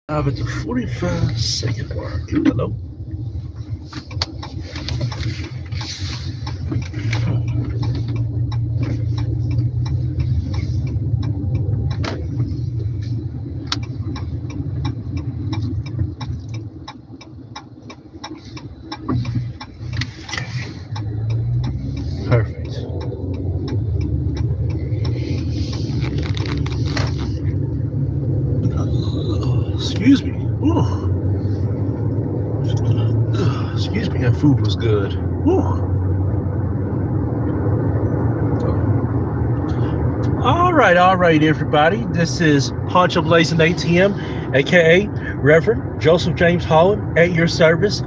At the 45-second mark. Hello. Perfect. Excuse me. Ooh. Excuse me. That food was good. Ooh. All right, everybody. This is Poncho Blazing ATM, aka Reverend Joseph James Holland, at your service.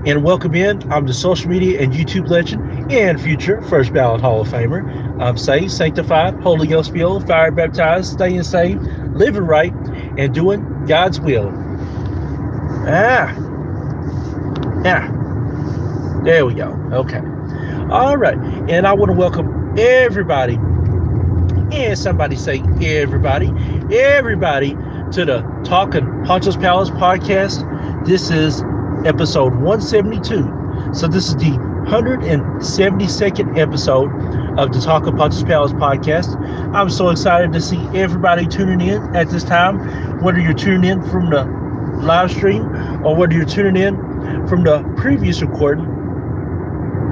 And welcome in. I'm the social media and YouTube legend and future First Ballot Hall of Famer. I'm saved, sanctified, Holy Ghost filled, fire baptized, staying saved, living right, and doing God's will. Ah, there we go. Okay. All right. And I want to welcome everybody, and somebody say everybody to the Talking Poncho's Palace podcast. This is episode 172. So this is the 172nd episode of the Talking Poncho's Palace podcast. I'm so excited to see everybody tuning in at this time, whether you're tuning in from the live stream or whether you're tuning in from the previous recording.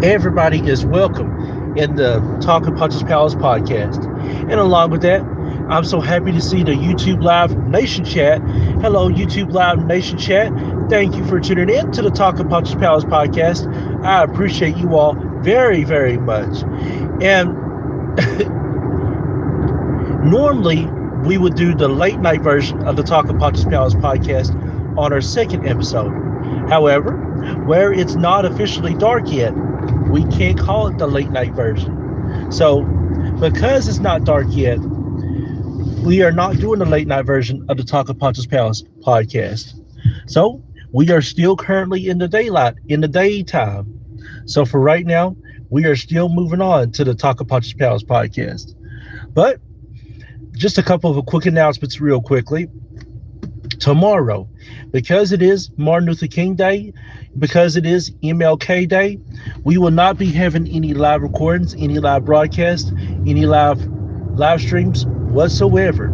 Everybody is welcome in the Talking Poncho's Palace podcast. And along with that, I'm so happy to see the YouTube Live Nation chat. Hello, YouTube Live Nation chat. Thank you for tuning in to the Talking Poncho's Palace podcast. I appreciate you all very, very much. And normally, we would do the late night version of the Talking Poncho's Palace podcast on our second episode. However, where it's not officially dark yet, we can't call it the late night version. So, because it's not dark yet, we are not doing the late night version of the Talking Poncho's Palace podcast. So, we are still currently in the daytime. So, for right now, we are still moving on to the Talking Poncho's Palace podcast. But, just a couple of quick announcements real quickly. Tomorrow, because it is Martin Luther King Day, because it is MLK Day, we will not be having any live recordings, any live broadcasts, any live streams whatsoever.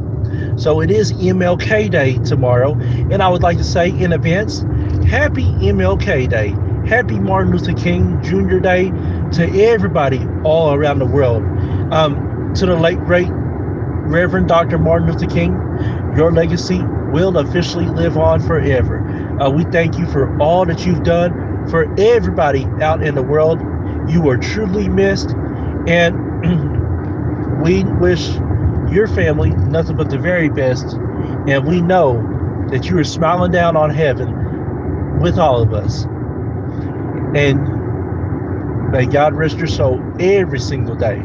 So it is MLK Day tomorrow, and I would like to say in advance, happy MLK Day, happy Martin Luther King Jr. Day to everybody all around the world. To the late great Reverend Dr. Martin Luther King, your legacy will officially live on forever. We thank you for all that you've done for everybody out in the world. You are truly missed, and we wish your family nothing but the very best, and we know that you are smiling down on heaven with all of us. And may God rest your soul every single day.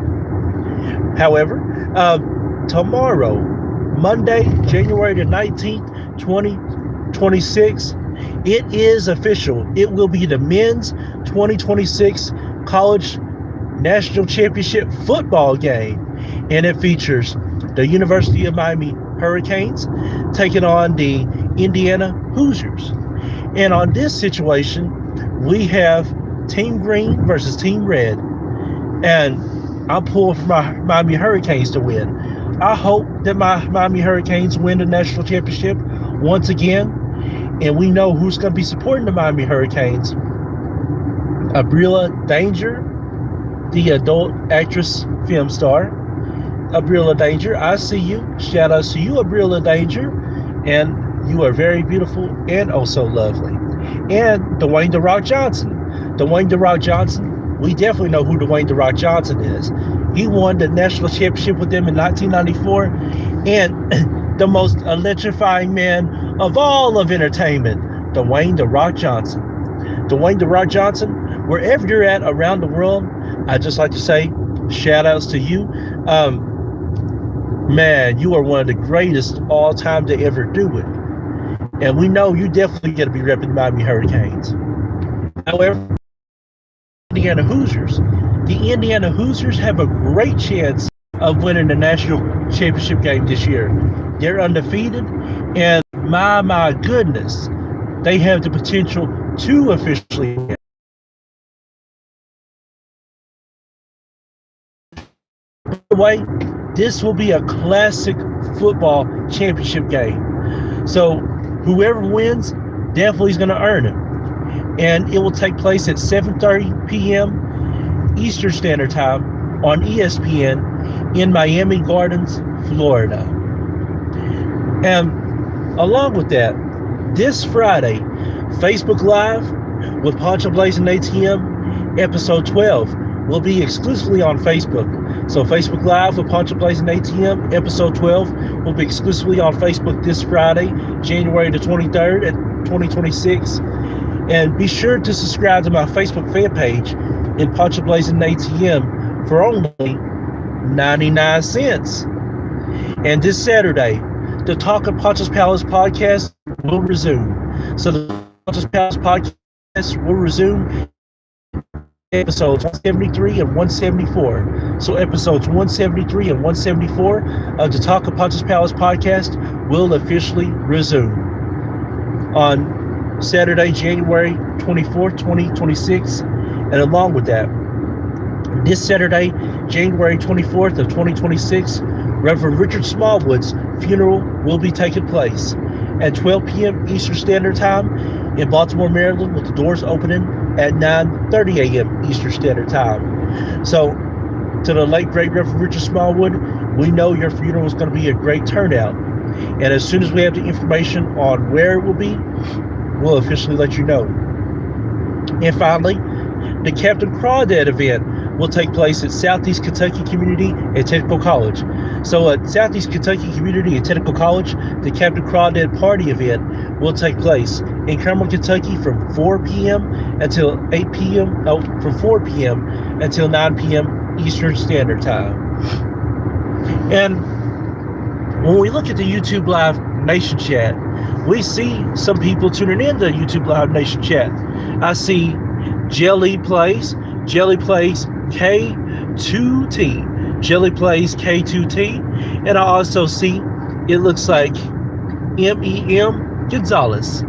However, tomorrow, Monday, January the 19th, 2026, it is official. It will be the men's 2026 college national championship football game. And it features the University of Miami Hurricanes taking on the Indiana Hoosiers. And on this situation, we have Team Green versus Team Red. And I'm pulling for my Miami Hurricanes to win. I hope that my Miami Hurricanes win the national championship once again. And we know who's going to be supporting the Miami Hurricanes. Abrilla Danger, the adult actress film star. Abrilla Danger, I see you. Shout out to you, Abrilla Danger. And you are very beautiful and oh so lovely. And Dwayne "The Rock" Johnson. Dwayne "The Rock" Johnson, we definitely know who Dwayne "The Rock" Johnson is. He won the national championship with them in 1994, and the most electrifying man of all of entertainment, Dwayne "The Rock" Johnson. Dwayne "The Rock" Johnson, wherever you're at around the world, I'd just like to say shout outs to you. Man, you are one of the greatest all time to ever do it. And we know you definitely going to be repping Miami Hurricanes. However, the Indiana Hoosiers have a great chance of winning the national championship game this year. They're undefeated, and my goodness, they have the potential to officially win. By the way, this will be a classic football championship game. So whoever wins definitely is going to earn it. And it will take place at 7:30 p.m. Eastern Standard Time on ESPN in Miami Gardens, Florida. And along with that, this Friday, Facebook Live with Poncho Blazing ATM, episode 12, will be exclusively on Facebook. So Facebook Live with Poncho Blazing ATM, episode 12, will be exclusively on Facebook this Friday, January the 23rd, 2026. And be sure to subscribe to my Facebook fan page in Poncho Blazing ATM for only 99 cents. And this Saturday, the Talk of Poncho's Palace podcast will resume. So the Poncho's Palace podcast will resume episodes 173 and 174. So episodes 173 and 174 of the Talk of Poncho's Palace podcast will officially resume on Saturday, January 24th, 2026. And along with that, this Saturday, January 24th of 2026, Reverend Richard Smallwood's funeral will be taking place at 12 p.m. Eastern Standard Time in Baltimore, Maryland, with the doors opening at 9:30 a.m. Eastern Standard Time. So, to the late, great Reverend Richard Smallwood, we know your funeral is going to be a great turnout. And as soon as we have the information on where it will be, we'll officially let you know. And finally, the Captain Crawdad event will take place at Southeast Kentucky Community and Technical College. So at Southeast Kentucky Community and Technical College, the Captain Crawdad Party event will take place in Cumberland, Kentucky from 4 p.m. until 8 p.m. From 4 p.m. until 9 p.m. Eastern Standard Time. And when we look at the YouTube Live Nation chat, we see some people tuning in to YouTube Live Nation chat. I see Jelly Plays K2T. Jelly Plays K2T. And I also see, it looks like MEM Gonzalez.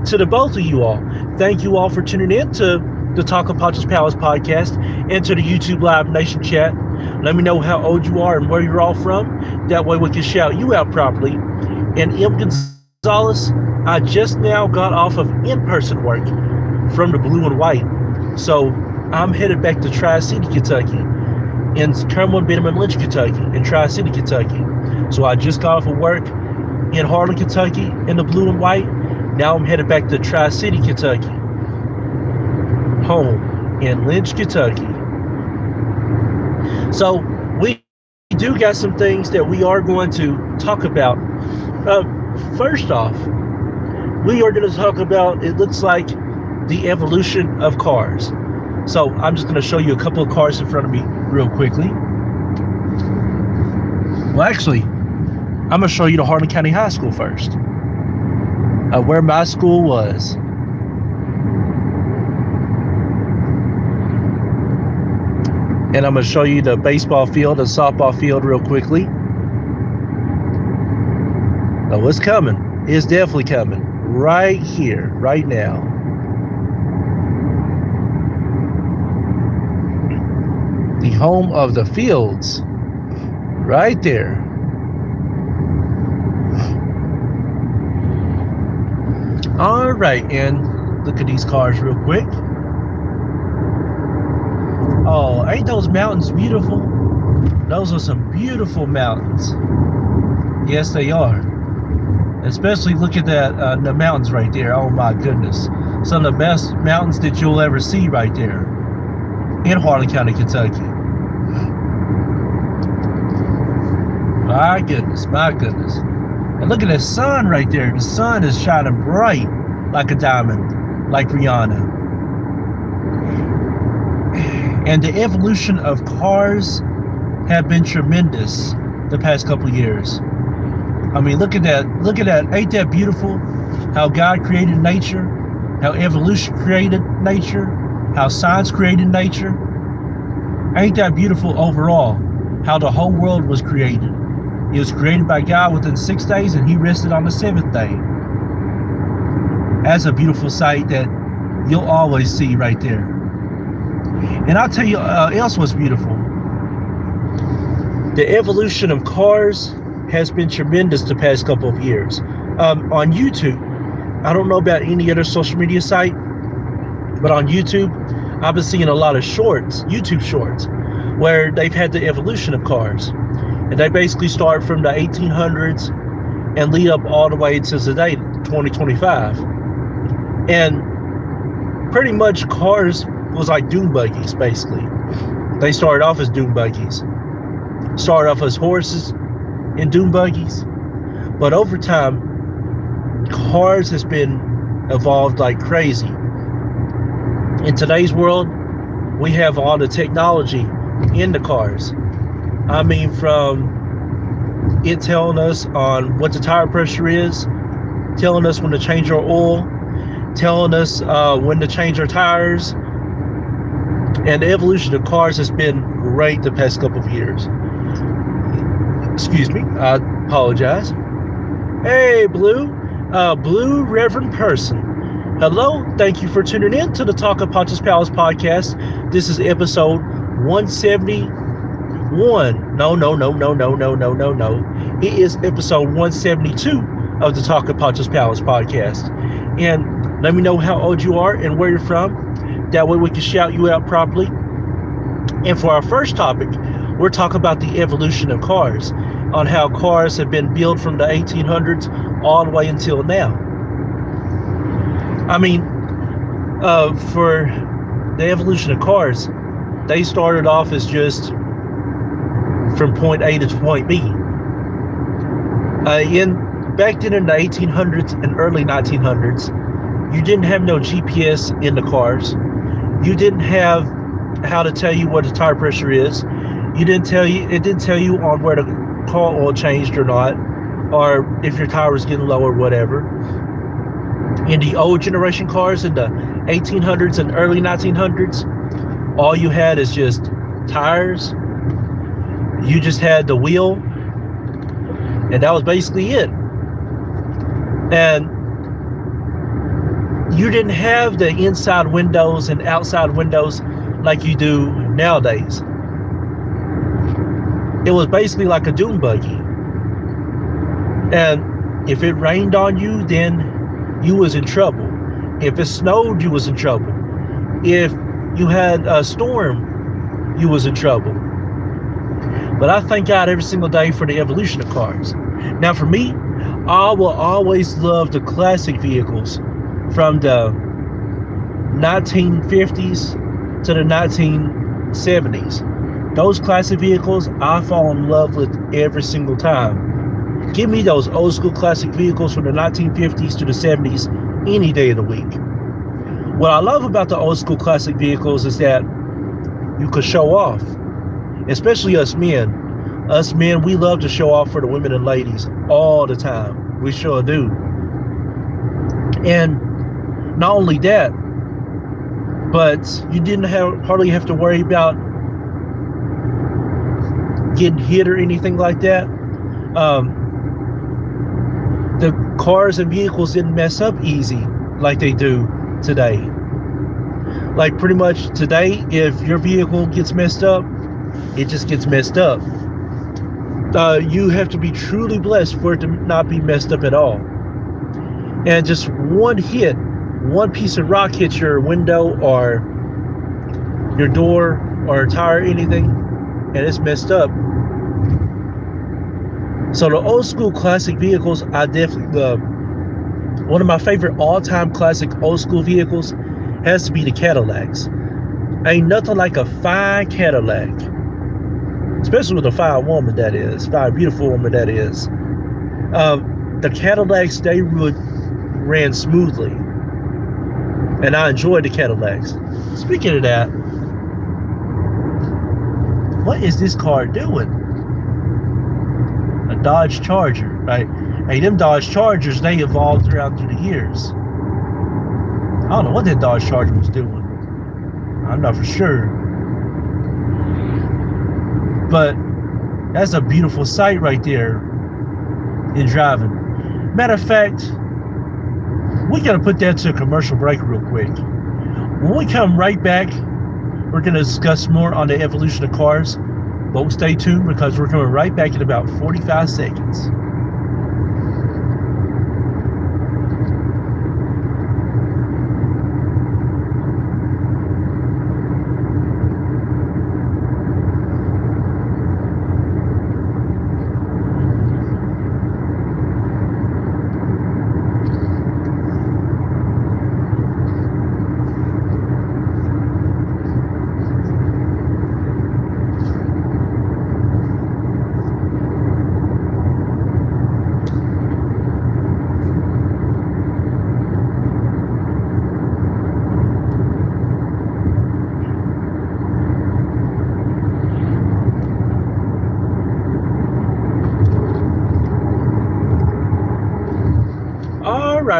To the both of you all, thank you all for tuning in to the Talk of Poncho's Palace podcast and to the YouTube Live Nation chat. Let me know how old you are and where you're all from. That way we can shout you out properly. And M. Gonzalez, I just now got off of in-person work from the Blue and White. So I'm headed back to Tri-City, Kentucky, in Cumberland, Benham, Lynch, Kentucky, in Tri-City, Kentucky. So I just got off of work in Harlan, Kentucky, in the Blue and White. Now I'm headed back to Tri-City, Kentucky, home in Lynch, Kentucky. So we do got some things that we are going to talk about. First off, we are going to talk about, it looks like, the evolution of cars. So I'm just going to show you a couple of cars in front of me real quickly. Well, actually, I'm going to show you the Harlan County High School first, where my school was. And I'm going to show you the baseball field and softball field real quickly. Oh, it's coming. It's definitely coming. Right here, right now. The home of the fields. Right there. All right, and look at these cars real quick. Oh, ain't those mountains beautiful? Those are some beautiful mountains. Yes, they are. Especially look at that, the mountains right there. Oh my goodness. Some of the best mountains that you'll ever see right there in Harlan County, Kentucky. My goodness, my goodness. And look at the sun right there. The sun is shining bright like a diamond, like Rihanna. And the evolution of cars have been tremendous the past couple of years. I mean, look at that. Look at that. Ain't that beautiful? How God created nature, how evolution created nature, how science created nature. Ain't that beautiful overall? how the whole world was created. It was created by God within 6 days, and he rested on the seventh day. That's a beautiful sight that you'll always see right there. And I'll tell you else what's beautiful. The evolution of cars has been tremendous the past couple of years. On YouTube, I don't know about any other social media site, but on YouTube, I've been seeing a lot of shorts, YouTube shorts, where they've had the evolution of cars. And they basically start from the 1800s and lead up all the way to today, 2025. And pretty much cars was like dune buggies, basically. They started off as dune buggies. Started off as horses and dune buggies. But over time, cars has been evolved like crazy. In today's world, we have all the technology in the cars. I mean, from it telling us on what the tire pressure is, telling us when to change our oil, telling us when to change our tires. And the evolution of cars has been great the past couple of years. Excuse me, I apologize. Hey, Blue Reverend Person. Hello, thank you for tuning in to the Talk of Poncho's Palace podcast. This is episode 171. No. It is episode 172 of the Talk of Poncho's Palace podcast. And let me know how old you are and where you're from. That way we can shout you out properly. And for our first topic, we're talking about the evolution of cars, on how cars have been built from the 1800s all the way until now. I mean, for the evolution of cars, they started off as just from point A to point B. Back then in the 1800s and early 1900s, you didn't have no GPS in the cars. You didn't have how to tell you what the tire pressure is. It didn't tell you on where the car oil changed or not, or if your tire was getting low or whatever. In the old generation cars in the 1800s and early 1900s, all you had is just tires. You just had the wheel, and that was basically it. And you didn't have the inside windows and outside windows like you do nowadays. It was basically like a dune buggy. And if it rained on you, then you was in trouble. If it snowed, you was in trouble. If you had a storm, you was in trouble. But I thank God every single day for the evolution of cars. Now for me, I will always love the classic vehicles from the 1950s to the 1970s. Those classic vehicles, I fall in love with every single time. Give me those old school classic vehicles from the 1950s to the 70s any day of the week. What I love about the old school classic vehicles is that you could show off, especially us men. Us men, we love to show off for the women and ladies all the time. We sure do. And not only that, but you didn't hardly have to worry about getting hit or anything like that. The cars and vehicles didn't mess up easy like they do today. Like pretty much today, if your vehicle gets messed up, it just gets messed up. You have to be truly blessed for it to not be messed up at all. And just one hit, one piece of rock hits your window or your door or tire or anything, and it's messed up. So the old school classic vehicles, I definitely love. One of my favorite all-time classic old school vehicles has to be the Cadillacs. Ain't nothing like a fine Cadillac, especially with a fine woman that is, fine beautiful woman that is. The Cadillacs, they ran smoothly, and I enjoyed the Cadillacs. Speaking of that, what is this car doing? A Dodge Charger, right? Hey, them Dodge Chargers, they evolved through the years. I don't know what that Dodge Charger was doing. I'm not for sure. But That's a beautiful sight right there in driving. Matter of fact, we got to put that to a commercial break real quick. When we come right back, we're going to discuss more on the evolution of cars. But stay tuned because we're coming right back in about 45 seconds.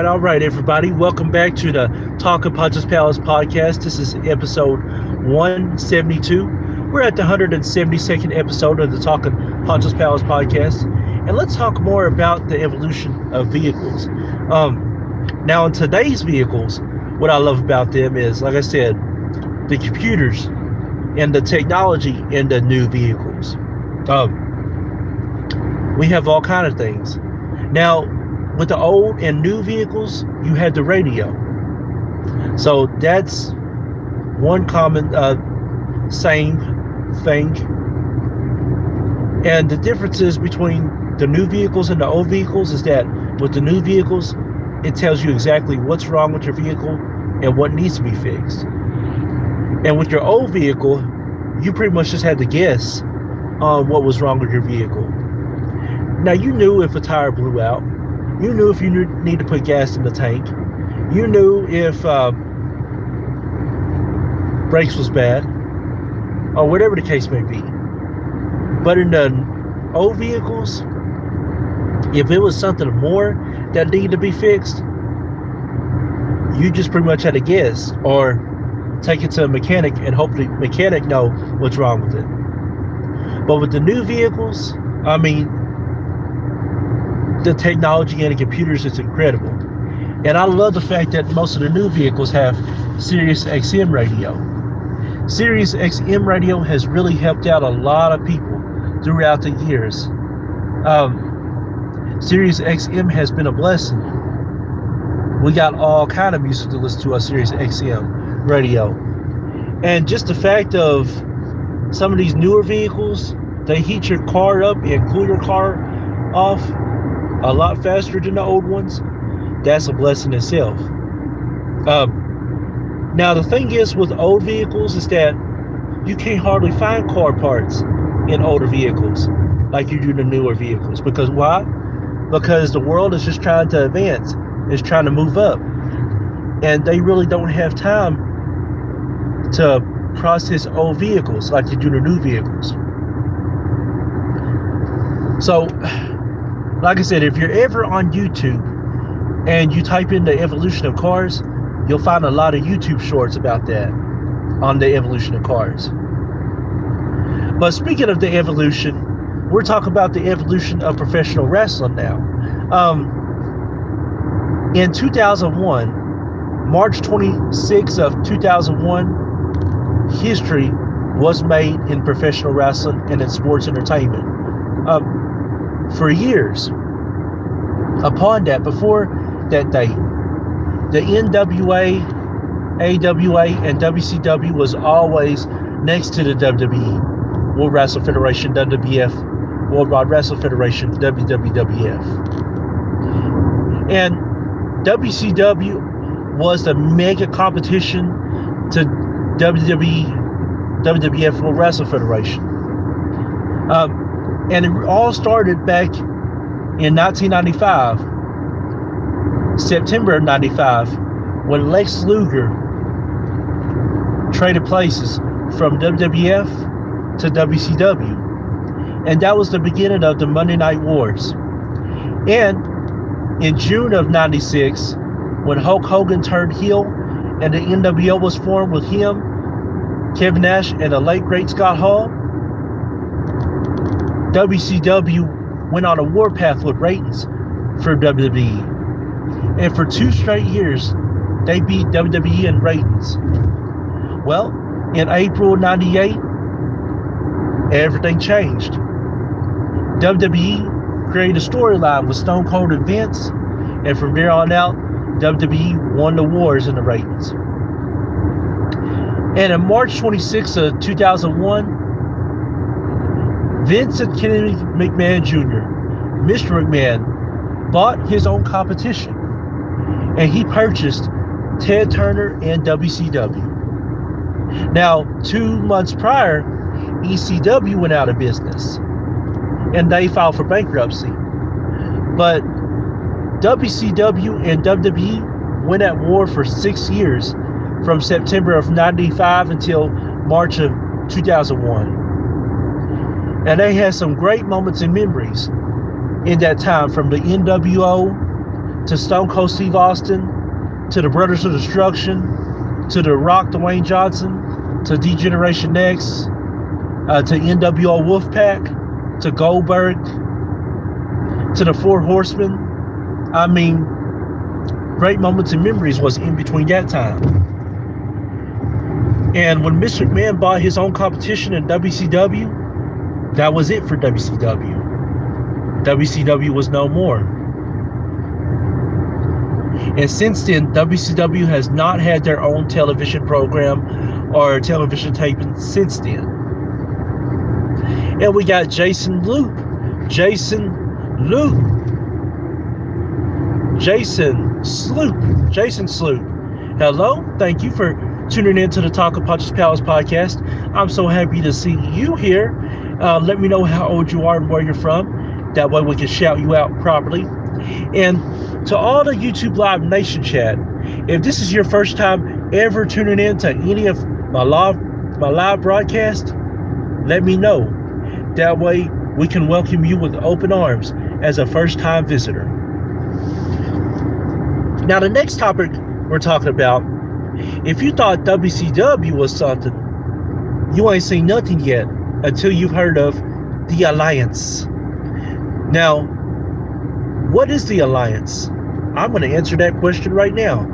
All right, everybody. Welcome back to the Talk of Poncho's Palace podcast. This is episode 172. We're at the 172nd episode of the Talk of Poncho's Palace podcast. And let's talk more about the evolution of vehicles. Now, in today's vehicles, what I love about them is, like I said, the computers and the technology in the new vehicles. We have all kinds of things. Now, with the old and new vehicles, you had the radio. So that's one common same thing. And the differences between the new vehicles and the old vehicles is that with the new vehicles, it tells you exactly what's wrong with your vehicle and what needs to be fixed. And with your old vehicle, you pretty much just had to guess on what was wrong with your vehicle. Now, you knew if a tire blew out. You knew if you need to put gas in the tank. You knew if brakes was bad, or whatever the case may be. But in the old vehicles, if it was something more that needed to be fixed, you just pretty much had to guess or take it to a mechanic and hope the mechanic know what's wrong with it. But with the new vehicles, I mean, the technology and the computers is incredible. And I love the fact that most of the new vehicles have Sirius XM radio. Sirius XM radio has really helped out a lot of people throughout the years. Sirius XM has been a blessing. We got all kind of music to listen to on Sirius XM radio. And just the fact of some of these newer vehicles, they heat your car up and cool your car off a lot faster than the old ones. That's a blessing itself. Now the thing is with old vehicles is that you can't hardly find car parts in older vehicles like you do the newer vehicles. Because why? Because the world is just trying to advance. It's trying to move up. And they really don't have time to process old vehicles like they do the new vehicles. So, like I said, if you're ever on YouTube and you type in the evolution of cars, you'll find a lot of YouTube shorts about that on the evolution of cars. But speaking of the evolution, we're talking about the evolution of professional wrestling now. In 2001, March 26th of 2001, history was made in professional wrestling and in sports entertainment. For years upon that, before that date, the NWA, AWA, and WCW was always next to the WWE, World Wrestling Federation, WWF, World Wide Wrestling Federation, WWF. And WCW was the mega competition to WWE, WWF, World Wrestling Federation. And it all started back in 1995, September of 95, when Lex Luger traded places from WWF to WCW. And that was the beginning of the Monday Night Wars. And in June of 96, when Hulk Hogan turned heel and the NWO was formed with him, Kevin Nash, and the late great Scott Hall, WCW went on a warpath with ratings for WWE. And for 2 straight years, they beat WWE in ratings. Well, in April '98, everything changed. WWE created a storyline with Stone Cold and Vince, and from there on out, WWE won the wars in the ratings. And on March 26th of 2001, Vincent Kennedy McMahon Jr., Mr. McMahon, bought his own competition, and he purchased Ted Turner and WCW. Now, 2 months prior, ECW went out of business, and they filed for bankruptcy. But WCW and WWE went at war for 6 years, from September of '95 until March of 2001. And they had some great moments and memories in that time, from the NWO to Stone Cold Steve Austin to the Brothers of Destruction to the Rock Dwayne Johnson to D-Generation X to NWO Wolfpack to Goldberg to the Four Horsemen. I mean, great moments and memories was in between that time. And when Mr. McMahon bought his own competition in WCW, that was it for WCW. WCW was no more. And since then, WCW has not had their own television program or television taping since then. And we got Jason Sloop. Hello, thank you for tuning in to the Talk of Punches Palace podcast. I'm so happy to see you here. Let me know how old you are and where you're from. That way we can shout you out properly. And to all the YouTube Live Nation chat, if this is your first time ever tuning in to any of my live broadcast, let me know. That way we can welcome you with open arms as a first-time visitor. Now, the next topic we're talking about, if you thought WCW was something, you ain't seen nothing yet until you've heard of the Alliance. Now, what is the Alliance? I'm going to answer that question right now.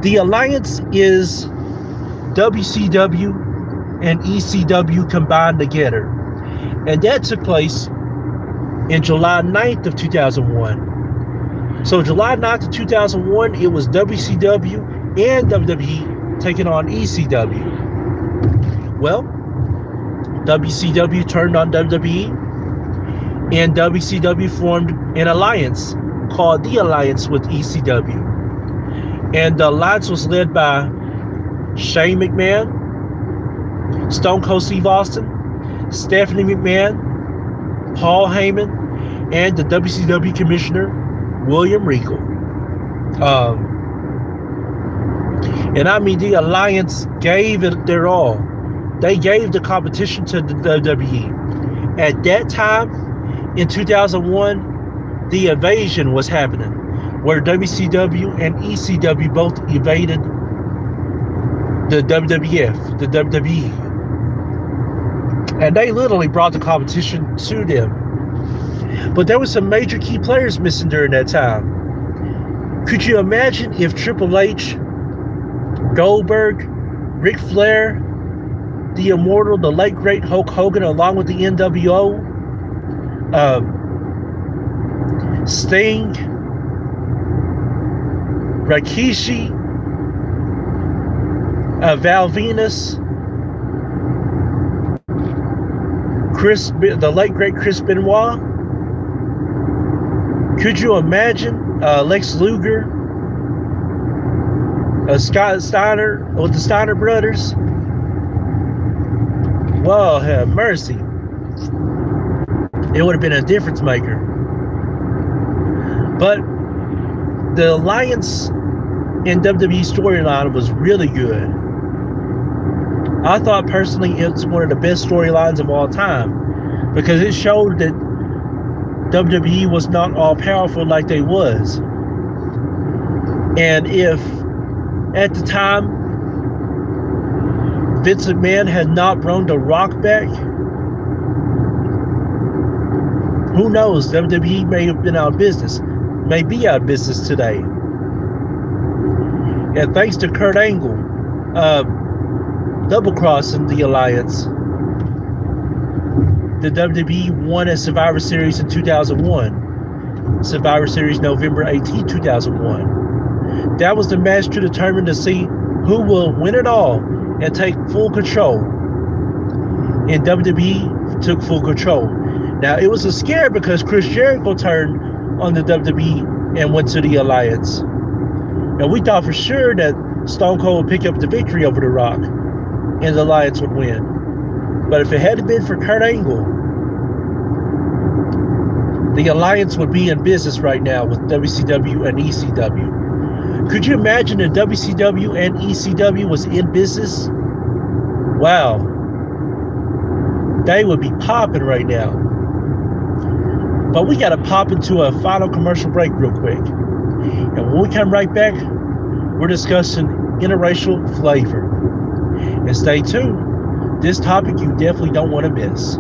The Alliance is WCW and ECW combined together. And that took place in July 9th of 2001. So July 9th of 2001, it was WCW and WWE taking on ECW. Well, WCW turned on WWE, and WCW formed an alliance called the Alliance with ECW. And the alliance was led by Shane McMahon, Stone Cold Steve Austin, Stephanie McMahon, Paul Heyman, and the WCW Commissioner, William Regal. And I mean, the Alliance gave it their all. They gave the competition to the WWE. At that time, in 2001, the invasion was happening, where WCW and ECW both invaded the WWF, the WWE. And they literally brought the competition to them. But there were some major key players missing during that time. Could you imagine if Triple H, Goldberg, Ric Flair, the Immortal, the late great Hulk Hogan, along with the NWO, Sting, Rikishi, Val Venus, the late great Chris Benoit? Could you imagine Lex Luger, Scott Steiner with the Steiner brothers? Whoa, have mercy. It would have been a difference maker. But the Alliance in WWE storyline was really good. I thought personally it's one of the best storylines of all time, because it showed that WWE was not all powerful like they was. And if at the time Vince McMahon had not brought The Rock back, Who knows? WWE may have been out of business, may be out of business today. And thanks to Kurt Angle, double crossing the alliance, the WWE won a Survivor Series in 2001. Survivor Series November 18, 2001. That was the match to determine to see who will win it all and take full control. And WWE took full control. Now, it was a scare because Chris Jericho turned on the WWE and went to the alliance. And we thought for sure that Stone Cold would pick up the victory over The Rock and the alliance would win. But if it hadn't been for Kurt Angle, the alliance would be in business right now with WCW and ECW. Could you imagine if WCW and ECW was in business? Wow. They would be popping right now. But we got to pop into a final commercial break real quick. And when we come right back, we're discussing interracial flavor. And stay tuned. This topic you definitely don't want to miss.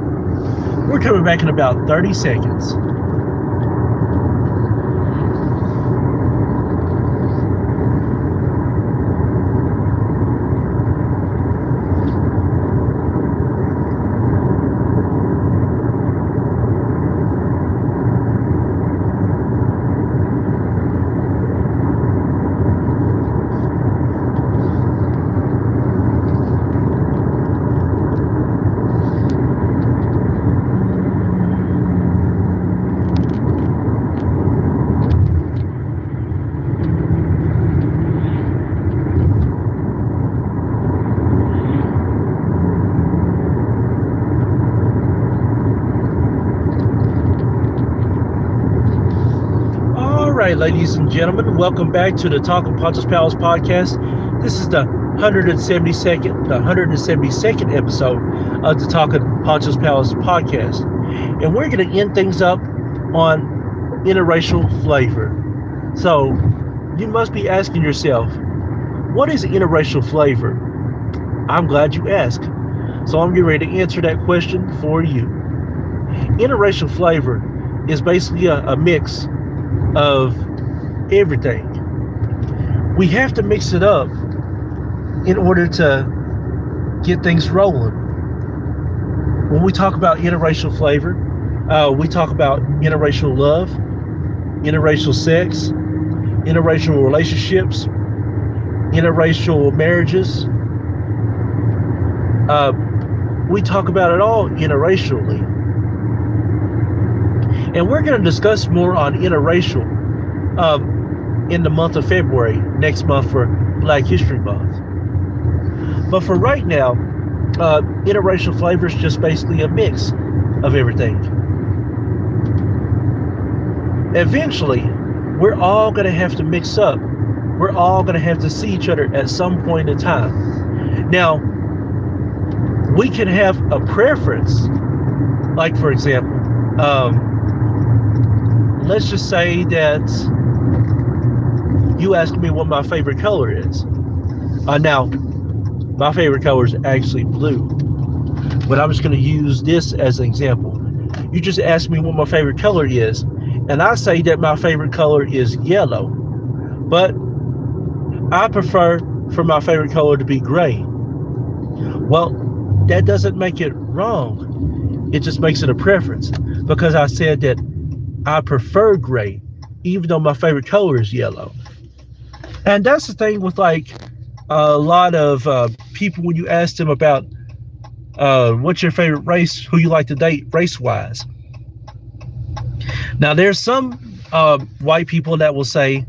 We're coming back in about 30 seconds. Ladies and gentlemen, welcome back to the Talking Poncho's Palace podcast. This is the 172nd episode of the Talking Poncho's Palace podcast. And we're going to end things up on interracial flavor. So, you must be asking yourself, what is interracial flavor? I'm glad you asked. So I'm getting ready to answer that question for you. Interracial flavor is basically a mix of everything. We have to mix it up in order to get things rolling. When we talk about interracial flavor, we talk about interracial love, interracial sex, interracial relationships, interracial marriages. We talk about it all interracially. And we're going to discuss more on interracial in the month of February, next month for Black History Month. But for right now, interracial flavor is just basically a mix of everything. Eventually, we're all going to have to mix up. We're all going to have to see each other at some point in time. Now, we can have a preference. Like, for example, let's just say that you asked me what my favorite color is. Now, my favorite color is actually blue. But I'm just going to use this as an example. You just asked me what my favorite color is. And I say that my favorite color is yellow. But I prefer for my favorite color to be gray. Well, that doesn't make it wrong. It just makes it a preference. Because I said that I prefer gray, even though my favorite color is yellow. And that's the thing with like a lot of people when you ask them about what's your favorite race, who you like to date race-wise. Now, there's some white people that will say,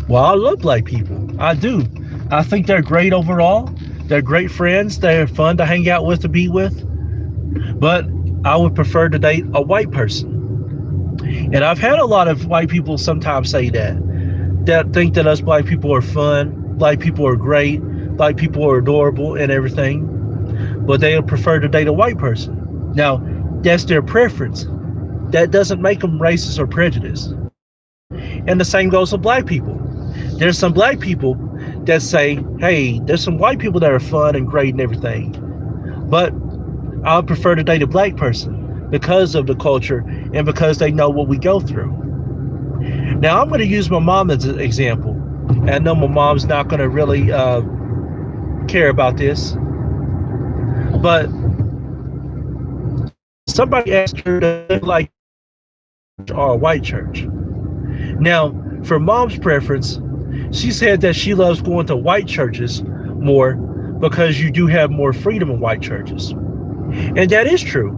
well, I love black people. I do. I think they're great overall. They're great friends. They're fun to hang out with, to be with. But I would prefer to date a white person. And I've had a lot of white people sometimes say that think that us black people are fun, black people are great, black people are adorable and everything, but they would prefer to date a white person. Now, that's their preference. That doesn't make them racist or prejudiced. And the same goes with black people. There's some black people that say, hey, there's some white people that are fun and great and everything, but I would prefer to date a black person. because of the culture and because they know what we go through. Now, I'm going to use my mom as an example. And I know my mom's not going to really care about this, but somebody asked her to like or a white church. Now, for mom's preference, she said that she loves going to white churches more because you do have more freedom in white churches. And that is true.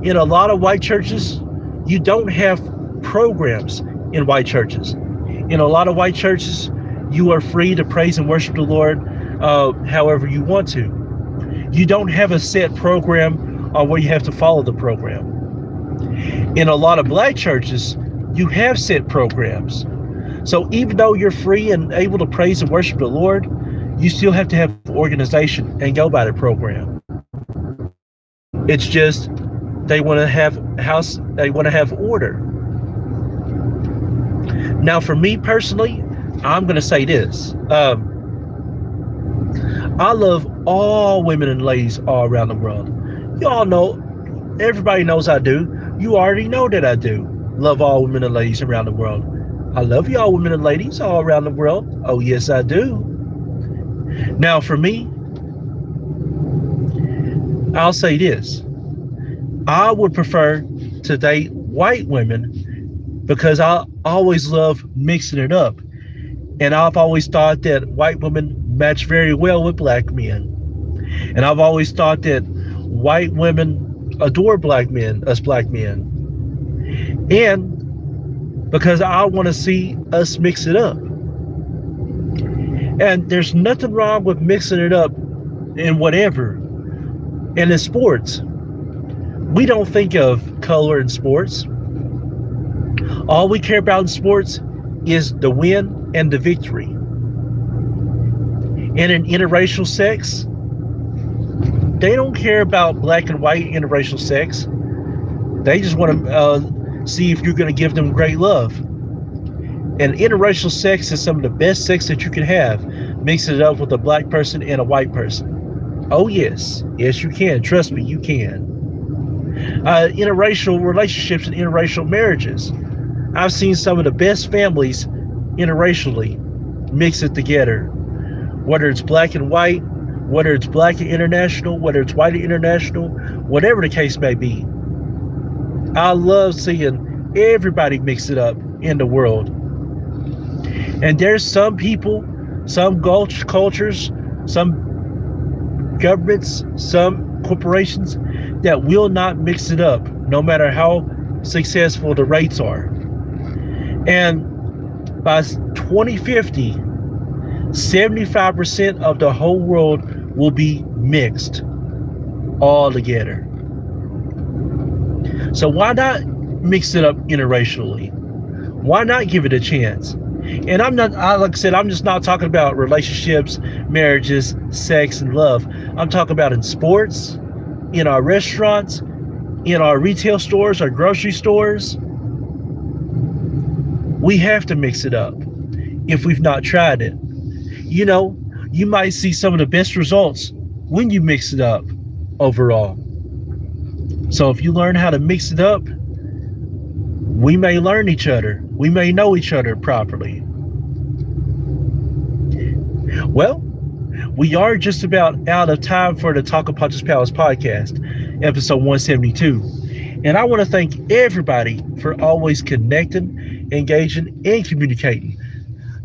In a lot of white churches, you don't have programs in white churches. In a lot of white churches, you are free to praise and worship the Lord however you want to. You don't have a set program where you have to follow the program. In a lot of black churches, you have set programs. So even though you're free and able to praise and worship the Lord, you still have to have organization and go by the program. It's just they want to have order. Now, for me personally, I'm going to say this. I love all women and ladies all around the world. Y'all know, everybody knows I do. You already know that I do. Love all women and ladies around the world. I love y'all women and ladies all around the world. Oh, yes, I do. Now, for me, I'll say this. I would prefer to date white women because I always love mixing it up. And I've always thought that white women match very well with black men. And I've always thought that white women adore black men, us black men. And because I want to see us mix it up. And there's nothing wrong with mixing it up in whatever. And in sports, we don't think of color in sports. All we care about in sports is the win and the victory. And in interracial sex, they don't care about black and white interracial sex. They just want to see if you're going to give them great love. And interracial sex is some of the best sex that you can have. Mix it up with a black person and a white person. Oh, yes. Yes, you can. Trust me, you can. Interracial relationships and interracial marriages. I've seen some of the best families interracially mix it together. Whether it's black and white, whether it's black and international, whether it's white and international, whatever the case may be. I love seeing everybody mix it up in the world. And there's some people, some cultures, some governments, some corporations that will not mix it up, no matter how successful the rates are. And by 2050, 75% of the whole world will be mixed all together. So why not mix it up interracially? Why not give it a chance? And like I said, I'm just not talking about relationships, marriages, sex, and love. I'm talking about in sports, in our restaurants, in our retail stores, our grocery stores. We have to mix it up if we've not tried it. You know, you might see some of the best results when you mix it up overall. So if you learn how to mix it up, we may learn each other. We may know each other properly. Well, we are just about out of time for the Talk of Poncho's Palace podcast, episode 172. And I want to thank everybody for always connecting, engaging, and communicating.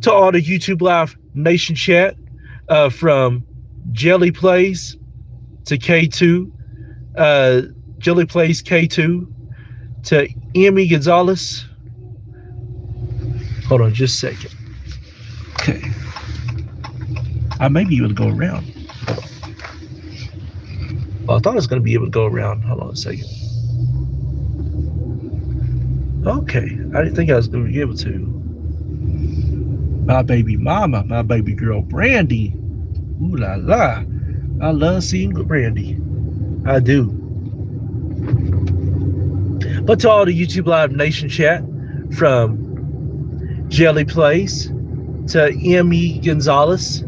To all the YouTube Live Nation chat, from Jelly Plays to K2, Jelly Plays K2 to Emmy Gonzalez. Hold on just a second. Okay. I may be able to go around. Well, I thought I was going to be able to go around. Hold on a second. Okay. I didn't think I was going to be able to. My baby mama, my baby girl Brandy. Ooh la la. I love seeing Brandy. I do. But to all the YouTube Live Nation chat, from Jelly Plays to Emmy Gonzalez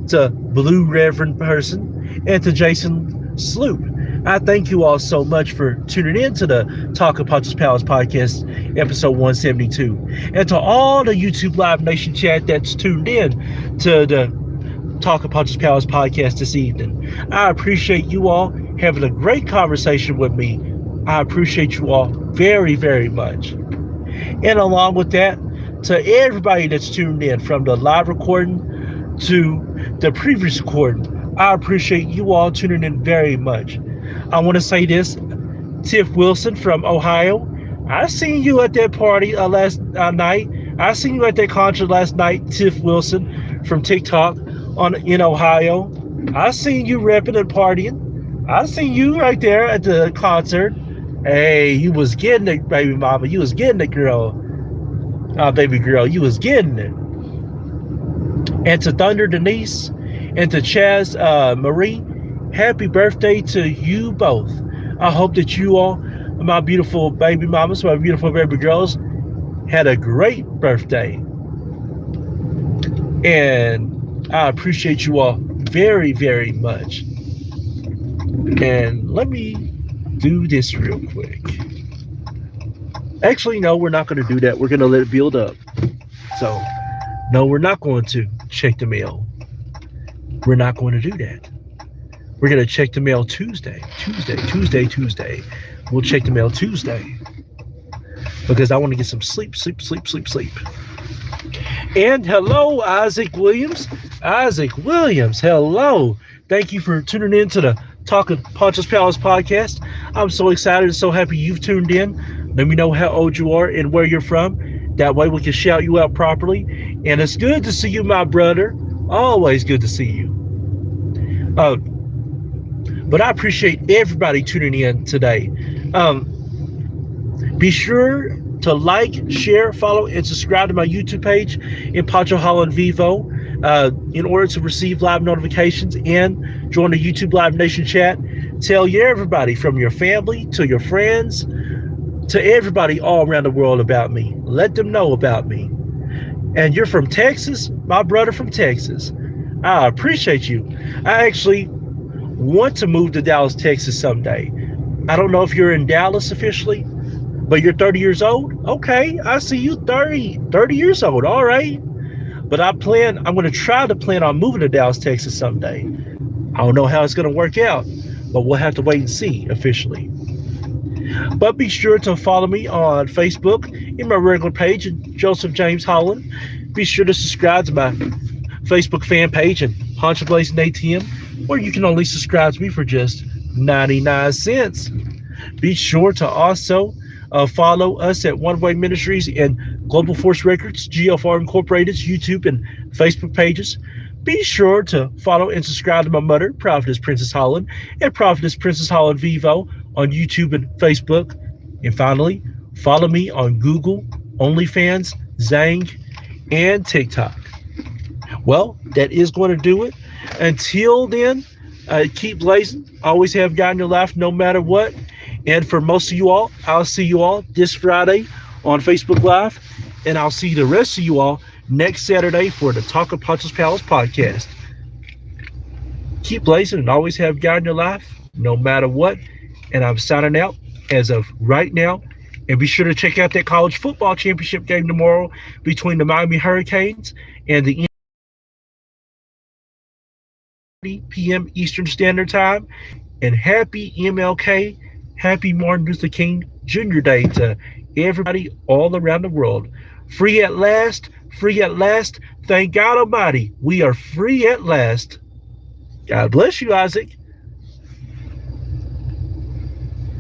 to Blue Reverend Person and to Jason Sloop, I thank you all so much for tuning in to the Talk of Poncho's Palace podcast, episode 172. And to all the YouTube Live Nation chat that's tuned in to the Talk of Poncho's Palace podcast this evening. I appreciate you all having a great conversation with me. I appreciate you all very, very much. And along with that, to everybody that's tuned in from the live recording to the previous recording, I appreciate you all tuning in very much. I want to say this, Tiff Wilson from Ohio, I seen you at that party last night. I seen you at that concert last night, Tiff Wilson from TikTok in Ohio. I seen you repping and partying. I seen you right there at the concert. Hey, you was getting it, baby mama. You was getting it, girl. Baby girl, you was getting it. And to Thunder Denise and to Chaz Marie, happy birthday to you both. I hope that you all, my beautiful baby mamas, my beautiful baby girls, had a great birthday. And I appreciate you all very, very much. And let me do this real quick. Actually, no, we're not going to do that. We're going to let it build up. So, no, we're not going to check the mail. We're not going to do that. We're going to check the mail Tuesday. We'll check the mail Tuesday. Because I want to get some sleep. And hello, Isaac Williams. Isaac Williams, hello. Thank you for tuning in to the Talk of Poncho's Palace podcast. I'm so excited and so happy you've tuned in. Let me know how old you are and where you're from. That way we can shout you out properly. And it's good to see you, my brother. Always good to see you. But I appreciate everybody tuning in today. Be sure to like, share, follow, and subscribe to my YouTube page in Poncho Holland Vivo in order to receive live notifications and join the YouTube Live Nation chat. Tell everybody from your family to your friends to everybody all around the world about me. Let them know about me. And you're from Texas? My brother from Texas. I appreciate you. I actually want to move to Dallas, Texas someday. I don't know if you're in Dallas officially, but you're 30 years old? Okay, I see you 30 years old, all right. But I'm going to try to plan on moving to Dallas, Texas someday. I don't know how it's going to work out, but we'll have to wait and see officially. But be sure to follow me on Facebook in my regular page, Joseph James Holland. Be sure to subscribe to my Facebook fan page and Poncho Blazing ATM, where you can only subscribe to me for just 99 cents. Be sure to also follow us at One Way Ministries and Global Force Records, GFR Incorporated's YouTube and Facebook pages. Be sure to follow and subscribe to my mother, Prophetess Princess Holland, and Prophetess Princess Holland Vivo on YouTube and Facebook. And finally, follow me on Google, OnlyFans, Zang, and TikTok. Well, that is going to do it. Until then, keep blazing. Always have God in your life, no matter what. And for most of you all, I'll see you all this Friday on Facebook Live. And I'll see the rest of you all next Saturday for the Talk of Poncho's Palace podcast. Keep blazing and always have God in your life, no matter what. And I'm signing out as of right now. And be sure to check out that college football championship game tomorrow between the Miami Hurricanes and the p.m. Eastern Standard Time. And happy MLK, happy Martin Luther King Jr. Day to everybody all around the world. Free at last, free at last. Thank God Almighty, we are free at last. God bless you, Isaac.